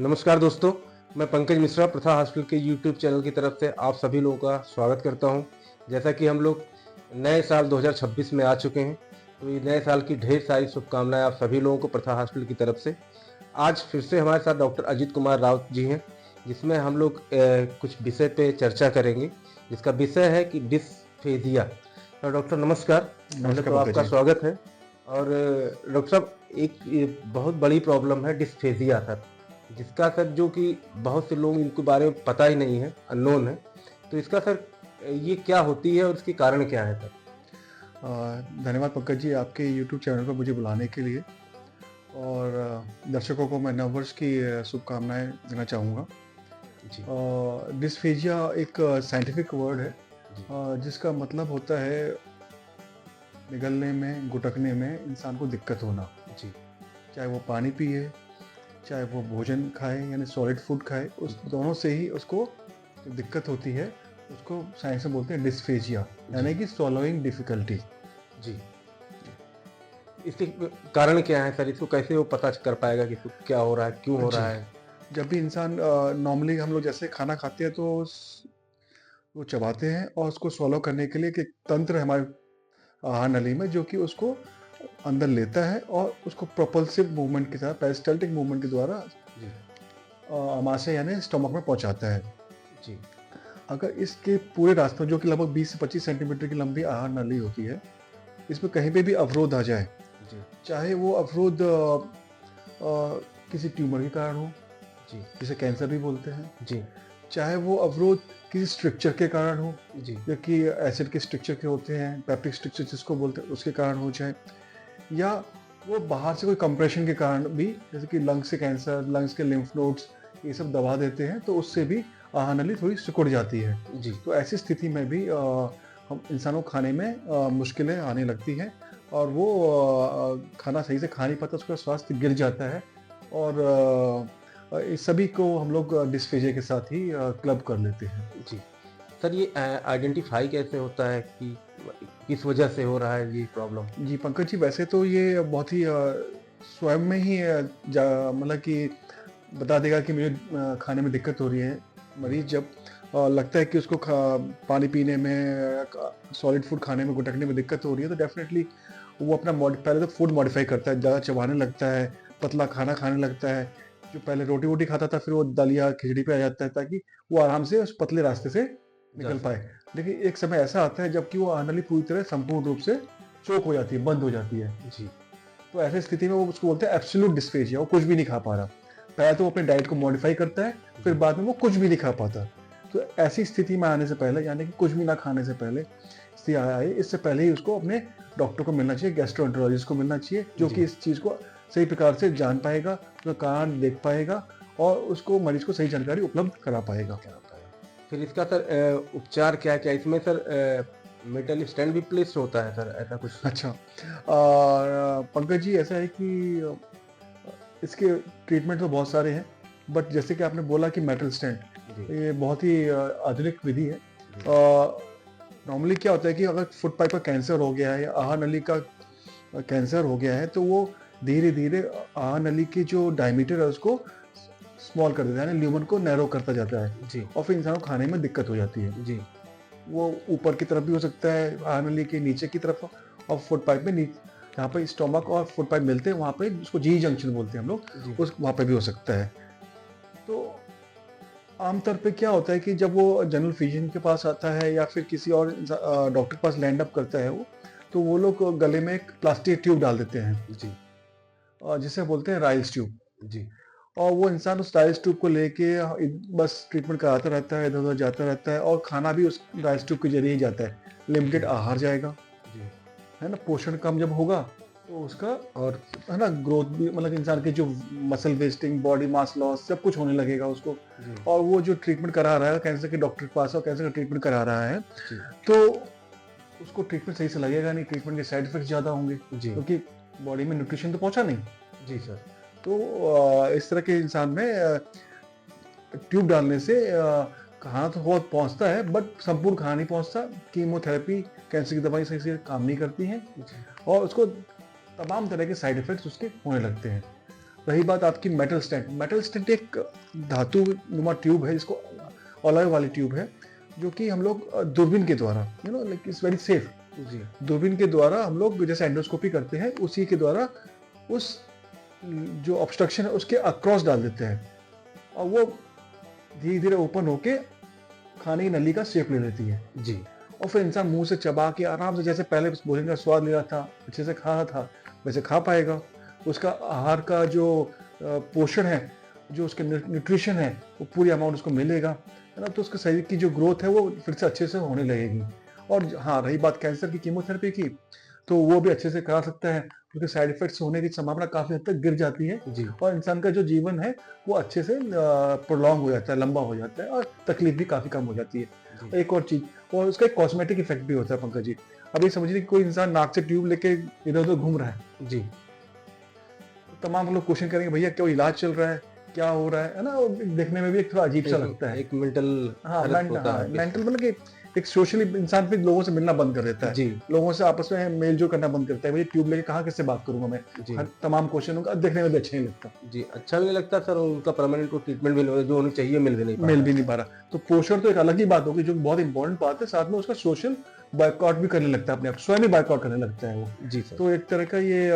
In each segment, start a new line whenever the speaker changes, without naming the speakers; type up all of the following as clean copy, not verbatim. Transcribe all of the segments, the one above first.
नमस्कार दोस्तों, मैं पंकज मिश्रा प्रथा हॉस्पिटल के यूट्यूब चैनल की तरफ से आप सभी लोगों का स्वागत करता हूं। जैसा कि हम लोग नए साल 2026 में आ चुके हैं, तो ये नए साल की ढेर सारी शुभकामनाएं आप सभी लोगों को प्रथा हॉस्पिटल की तरफ से। आज फिर से हमारे साथ डॉक्टर अजीत कुमार राउत जी हैं, जिसमें हम लोग कुछ विषय पे चर्चा करेंगे, जिसका विषय है कि डिस्फेजिया। तो डॉक्टर नमस्कार, पहले
नमस्कार
तो
पंकज
आपका
जी।
स्वागत है। और डॉक्टर साहब, एक ये बहुत बड़ी प्रॉब्लम है डिस्फेजिया सर, जिसका सर जो कि बहुत से लोग इनके बारे में पता ही नहीं है, अननोन है। तो इसका सर ये क्या होती है और इसके कारण क्या है सर?
धन्यवाद पंकज जी आपके यूट्यूब चैनल पर मुझे बुलाने के लिए और दर्शकों को मैं नववर्ष की शुभकामनाएं देना चाहूँगा।
जी,
डिस्फेजिया एक साइंटिफिक वर्ड है
जी,
जिसका मतलब होता है निगलने में, गुटकने में इंसान को दिक्कत होना।
जी,
चाहे वो पानी पिए, चाहे वो भोजन खाए यानी सॉलिड फूड खाए, उस दोनों से ही उसको जो दिक्कत होती है उसको साइंस में बोलते हैं डिस्फेजिया
जी,
यानी कि स्वॉलोइंग डिफिकल्टी।
जी। इसके कारण क्या है सर? इसको कैसे वो पता कर पाएगा कि इसको क्या हो रहा है, क्यों हो
जी,
रहा है?
जब भी इंसान नॉर्मली हम लोग जैसे खाना खाते हैं तो वो चबाते हैं और उसको स्वॉलो करने के लिए एक तंत्र है हमारे आहार नली में जो कि उसको अंदर लेता है और उसको प्रोपल्सिव मूवमेंट के साथ पेरिस्टाल्टिक मूवमेंट के द्वारा
जी,
आमाशय यानी स्टमक में पहुंचाता है।
जी,
अगर इसके पूरे रास्ते में जो कि लगभग 20 से 25 सेंटीमीटर की लंबी आहार नली होती है, इसमें कहीं पे भी अवरोध आ जाए,
जी,
चाहे वो अवरोध किसी ट्यूमर के कारण हो,
जी,
जिसे कैंसर भी बोलते हैं,
जी,
चाहे वो अवरोध किसी स्ट्रक्चर के कारण हो,
जी,
जो कि एसिड के स्ट्रक्चर के होते हैं, पेप्टिक स्ट्रक्चर जिसको बोलते हैं, उसके कारण हो जाए, या वो बाहर से कोई कंप्रेशन के कारण भी, जैसे कि लंग्स से कैंसर, लंग्स के लिम्फ नोड्स ये सब दबा देते हैं, तो उससे भी आहार नली थोड़ी सिकुड़ जाती है।
जी,
तो ऐसी स्थिति में भी हम इंसानों को खाने में मुश्किलें आने लगती हैं और वो खाना सही से खा नहीं पाता, उसका स्वास्थ्य गिर जाता है और इस सभी को हम लोग डिस्फेजिया के साथ ही क्लब कर लेते हैं।
जी। सर ये आइडेंटिफ़ाई कैसे होता है कि किस वजह से हो रहा है ये प्रॉब्लम?
जी, पंकज जी, वैसे तो ये बहुत ही स्वयं में ही मतलब कि बता देगा कि मुझे खाने में दिक्कत हो रही है। मरीज़ जब लगता है कि उसको पानी पीने में, सॉलिड फूड खाने में, गुटकने में दिक्कत हो रही है, तो डेफ़िनेटली वो अपना पहले तो फूड मॉडिफ़ाई करता है, ज़्यादा चबाने लगता है, पतला खाना खाने लगता है। जो पहले रोटी-वोटी खाता था, फिर वो दलिया, खिचड़ी पे आ जाता है, ताकि वो आराम से उस पतले रास्ते से
जा
निकल पाए।
सके।
लेकिन एक समय ऐसा आता है जबकि वो आहार नली पूरी तरह संपूर्ण रूप से चोक हो जाती है, बंद हो जाती है।
जी,
तो ऐसी स्थिति में वो उसको बोलते हैं एब्सोल्यूट डिस्फेजिया, वो कुछ भी नहीं खा पा रहा। पहले तो वो अपने डाइट को मॉडिफ़ाई करता है, फिर
जी,
बाद में वो कुछ भी नहीं खा पाता। तो ऐसी स्थिति में आने से पहले, यानी कि कुछ भी ना खाने से पहले स्थिति आए, इससे पहले ही उसको अपने डॉक्टर को मिलना चाहिए, गैस्ट्रोएंटेरोलॉजिस्ट को मिलना चाहिए, जो कि
जी।
इस चीज़ को सही प्रकार से जान पाएगा, उसका कारण देख पाएगा और उसको मरीज़ को सही जानकारी उपलब्ध करा पाएगा।
क्या होता है? फिर इसका सर उपचार क्या-क्या इसमें सर? मेटल स्टैंड भी प्लेस्ड होता है सर, ऐसा कुछ?
अच्छा, पंकज जी, ऐसा है कि इसके ट्रीटमेंट तो बहुत सारे हैं, बट जैसे कि आपने बोला कि मेटल स्टेंट,
जी,
ये बहुत ही आधुनिक विधि है।
जी,
नॉर्मली क्या होता है कि अगर फूड पाइप का कैंसर हो गया है या आहार नली का कैंसर हो गया है, तो वो धीरे-धीरे आहार नली की जो डायमीटर है उसको स्मॉल कर देता है, यानी ल्यूमन को नैरो करता जाता है
जी,
और फिर इंसान को खाने में दिक्कत हो जाती है।
जी,
वो ऊपर की तरफ भी हो सकता है, आहार नली के नीचे की तरफ, और फूड पाइप में जहाँ पे स्टोमक और फूड पाइप मिलते हैं वहाँ पे, उसको जी जंक्शन बोलते हैं हम लोग,
जी,
उस वहाँ पे भी हो सकता है। तो आमतौर पे क्या होता है कि जब वो जनरल फिजिशियन के पास आता है या फिर किसी और डॉक्टर के पास लैंड अप करता है वो, तो वो लोग गले में एक प्लास्टिक ट्यूब डाल देते हैं,
जी,
जिसे बोलते हैं राइल्स ट्यूब।
जी,
और वो इंसान उस राइल्स ट्यूब को लेके बस ट्रीटमेंट कराता रहता है, इधर-उधर जाता रहता है और खाना भी उस राइल्स ट्यूब के ज़रिए ही जाता है। लिमिटेड
जी,
आहार जाएगा,
जी,
है ना? पोषण कम जब होगा, तो उसका और है ना ग्रोथ भी, मतलब इंसान के जो muscle wasting, body mass loss सब कुछ होने लगेगा उसको।
जी,
और वो जो ट्रीटमेंट करा रहा है कैंसर के डॉक्टर के पास और कैंसर का ट्रीटमेंट करा रहा है,
जी,
तो उसको ट्रीटमेंट सही से लगेगा नहीं, ट्रीटमेंट के साइड इफेक्ट्स ज़्यादा होंगे
जी,
क्योंकि बॉडी में न्यूट्रिशन तो पहुंचा नहीं।
जी सर।
तो इस तरह के इंसान में ट्यूब डालने से खाना तो बहुत पहुंचता है बट संपूर्ण खाना नहीं पहुंचता। कीमोथेरेपी, कैंसर की दवाई सही से काम नहीं करती हैं
जी,
और उसको तमाम तरह के साइड इफेक्ट्स उसके होने लगते हैं। रही बात आपकी मेटल स्टेंट एक धातु नुमा ट्यूब है, जिसको अलॉय वाली ट्यूब है, जो कि हम लोग दूरबीन के द्वारा, लाइक इट्स वेरी सेफ,
जी
दूरबीन के द्वारा हम लोग जैसे एंडोस्कोपी करते हैं उसी के द्वारा उस जो ऑब्स्ट्रक्शन है उसके अक्रॉस डाल देते हैं, और वो धीरे धीरे ओपन होके खाने की नली का शेप ले लेती है,
जी
और फिर इंसान मुंह से चबा के आराम से, जैसे पहले भोजन का स्वाद ले रहा था, अच्छे से खा रहा था, वैसे खा पाएगा। उसका आहार का जो पोषण है, जो उसके न्यूट्रिशन है, वो पूरी अमाउंट उसको मिलेगा, है ना। तो उसके शरीर की जो ग्रोथ है वो फिर से अच्छे से होने लगेगी। और हाँ, रही बात कैंसर की कीमोथेरेपी की, तो वो भी अच्छे से करा सकता है, क्योंकि साइड इफेक्ट्स होने की संभावना काफी हद तक गिर जाती है,
जी
और इंसान का जो जीवन है वो अच्छे से प्रोलॉन्ग हो जाता है, लंबा हो जाता है, और तकलीफ भी काफी कम हो जाती है।
जी
एक और चीज, और उसका एक कॉस्मेटिक इफेक्ट भी होता है पंकज जी। अब ये समझिए कि कोई इंसान नाक से ट्यूब लेके इधर उधर घूम रहा है,
जी
तो तमाम लोग क्वेश्चन करेंगे भैया क्या इलाज चल रहा है, क्या हो रहा है ना। वो देखने में भी एक थोड़ा अजीब सा लगता है।
एक मेंटल
हाँ,
हेल्थ होता है
मेंटल मतलब कि एक सोशली इंसान फिर लोगों से मिलना बंद कर देता है,
जी
लोगों से आपस में मेल जोल करना बंद करता है। भैया ट्यूब लेके कहाँ किससे बात करूंगा मैं,
जी
हर तमाम क्वेश्चन होगा, देखने में भी अच्छा नहीं लगता,
जी अच्छा भी नहीं लगता सर, और उनका परमानेंट ट्रीटमेंट भी नहीं, जो उन्हें चाहिए मिल भी नहीं पा
मिल
रहा
भी नहीं पा रहा। तो पोषण तो एक अलग ही बात होगी, जो बहुत इंपॉर्टेंट बात है, साथ में उसका सोशल बायकॉट भी करने लगता है, अपने आप स्वयं ही बायकॉट करने लगता है वो।
है। जी सर
तो एक तरह का ये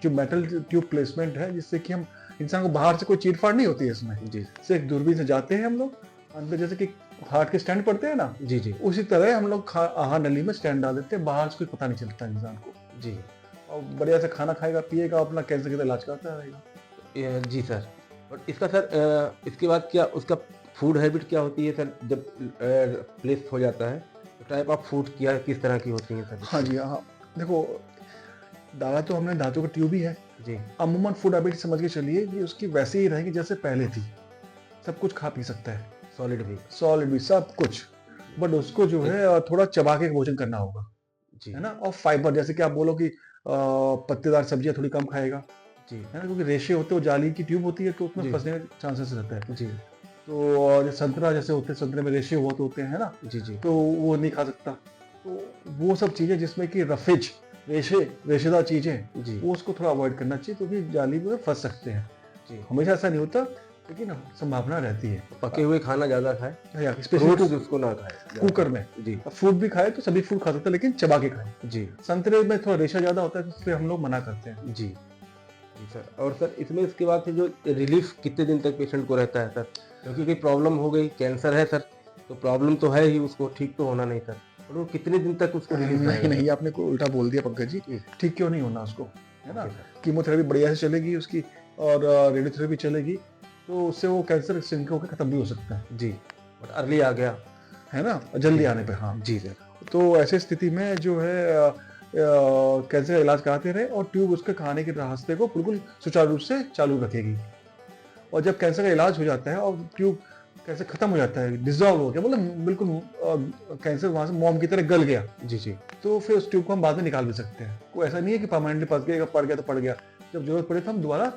जो मेटल ट्यूब प्लेसमेंट है, जिससे कि हम इंसान को बाहर से कोई चीरफाड़ नहीं होती है इसमें,
जी
सिर्फ दूरबीन से जाते हैं हम लोग अंदर, जैसे कि हार्ट के स्टैंड पड़ते हैं ना,
जी जी
उसी तरह हम लोग आहार नली में स्टैंड डाल देते हैं, बाहर से कोई पता नहीं चलता इंसान को,
जी
और बढ़िया से खाना खाएगा, पिएगा, अपना कैंसर का इलाज करता रहेगा।
जी सर। और इसका सर इसके बाद क्या उसका फूड हैबिट क्या होती है सर, जब प्लेस हो जाता है तो टाइप ऑफ फूड क्या किस तरह की होती है सर?
हाँ जी, हाँ, देखो, डाला तो हमने धातु का ट्यूब ही है,
जी
अमूमन फूड हैबिट समझ के चलिए कि उसकी वैसे ही रहेगी जैसे पहले थी, सब कुछ खा पी सकता है,
सॉलिड भी
सॉलिड भी, सब कुछ, बट उसको जो है थोड़ा चबा के भोजन करना होगा,
जी
है ना। और फाइबर, जैसे कि आप बोलो कि पत्तेदार सब्जियां थोड़ी कम खाएगा,
जी
है ना, क्योंकि रेशे होते हैं, जाली की ट्यूब होती है, तो उसमें
जी
फंसने का चांसेस रहता है।
जी
तो और संतरा जैसे होते हैं, संतरे में रेशे बहुत होते हैं, है ना,
जी जी
तो वो नहीं खा सकता। तो वो सब चीजें जिसमें कि रफेज, रेशेदार चीजें,
जी
वो उसको थोड़ा अवॉइड करना चाहिए, क्योंकि जाली में फंस सकते हैं।
जी
हमेशा ऐसा नहीं होता, लेकिन संभावना रहती है।
पके हुए खाना ज्यादा खाए,
या स्पेशली
फ्रूट्स उसको ना खाए
कुकर में,
जी
फ्रूट भी खाए तो सभी फ्रूट खा सकते हैं, लेकिन चबा के खाए।
जी
संतरे में थोड़ा रेशा ज्यादा होता है, तो इसलिए हम लोग मना करते हैं।
जी जी सर। और सर इसमें इसके बाद से जो रिलीफ कितने दिन तक पेशेंट को रहता है सर, क्योंकि कोई प्रॉब्लम हो गई, कैंसर है सर, तो प्रॉब्लम तो है ही, उसको ठीक तो होना नहीं सर, और वो कितने दिन तक उसको रिलीफ
नहीं नहीं, आपने को उल्टा बोल दिया पंकज जी, ठीक क्यों नहीं होना उसको, है ना। कीमोथेरेपी बढ़िया से चलेगी उसकी, और रेडियोथेरेपी चलेगी, तो उससे वो कैंसर सिंक होकर खत्म भी हो सकता है,
जी, बट अर्ली आ गया,
है ना, जल्दी आने पे। हाँ
जी सर।
तो ऐसे स्थिति में जो है कैंसर का इलाज कराते रहे, और ट्यूब उसके खाने के रास्ते को बिल्कुल सुचारू रूप से चालू रखेगी। और जब कैंसर का इलाज हो जाता है और ट्यूब कैंसर खत्म हो जाता है, डिजॉल्व हो गया, मतलब बिल्कुल कैंसर वहां से मोम की तरह गल गया,
जी जी
तो फिर उस ट्यूब को हम बाद में निकाल भी सकते हैं। कोई ऐसा नहीं है कि परमानेंटली फंस गया, पड़ गया तो पड़ गया, जब जरूरत पड़े तो हम दोबारा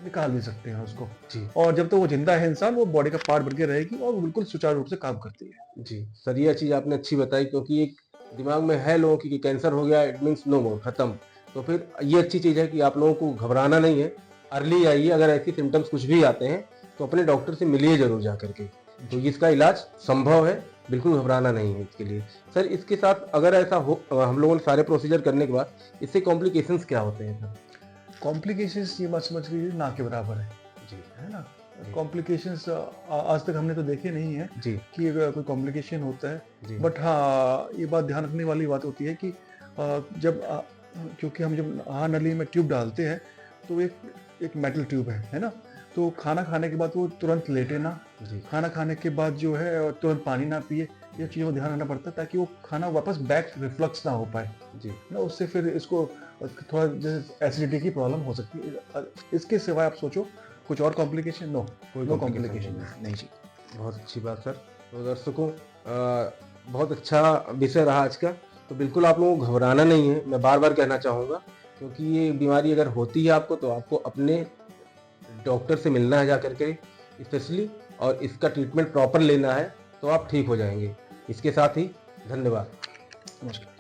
निकाल भी सकते हैं उसको।
जी
और जब तक वो जिंदा है इंसान, वो बॉडी का पार्ट बन के रहेगी, और वो बिल्कुल सुचारू रूप से काम करती है।
जी सर, ये चीज़ आपने अच्छी बताई, क्योंकि एक दिमाग में है लोगों की कि कैंसर हो गया इट मीन्स नो मोर, खत्म। तो फिर ये अच्छी चीज़ है कि आप लोगों को घबराना नहीं है, अर्ली आइए, अगर ऐसी सिम्टम्स कुछ भी आते हैं तो अपने डॉक्टर से मिलिए जरूर जा करके, तो इसका इलाज संभव है, बिल्कुल घबराना नहीं है इसके लिए। सर इसके साथ अगर ऐसा हो, हम लोगों ने सारे प्रोसीजर करने के बाद इससे कॉम्प्लिकेशंस क्या होते हैं सर?
कॉम्प्लिकेशंस ये बात समझ लीजिए ना के बराबर है
जी
ना।
जी।
कॉम्प्लिकेशंस आज तक हमने तो देखे नहीं है
जी
कि अगर कोई कॉम्प्लिकेशन होता है,
जी
बट हाँ, ये बात ध्यान रखने वाली बात होती है कि जब क्योंकि हम जब आहार नली में ट्यूब डालते हैं, तो एक मेटल ट्यूब है ना, तो खाना खाने के बाद वो तुरंत लेटे ना,
जी
खाना खाने के बाद जो है तुरंत पानी ना पिए, ये चीज़ों को ध्यान रखना पड़ता है, ताकि वो खाना वापस बैक रिफ्लक्स ना हो पाए
जी
ना, उससे फिर इसको थोड़ा जैसे एसिडिटी की प्रॉब्लम हो सकती है। इसके सिवाय आप सोचो कुछ और कॉम्प्लिकेशन? नो,
कोई
नो
कॉम्प्लिकेशन
कॉम्प्लिकेशन नहीं जी।
बहुत अच्छी बात सर। तो दर्शकों, बहुत अच्छा विषय रहा आज का, तो बिल्कुल आप लोगों को घबराना नहीं है, मैं बार बार कहना चाहूँगा, क्योंकि ये बीमारी अगर होती है आपको तो आपको अपने डॉक्टर से मिलना है जा करके स्पेशली, और इसका ट्रीटमेंट प्रॉपर लेना है, तो आप ठीक हो जाएंगे। इसके साथ ही धन्यवाद।
नमस्कार।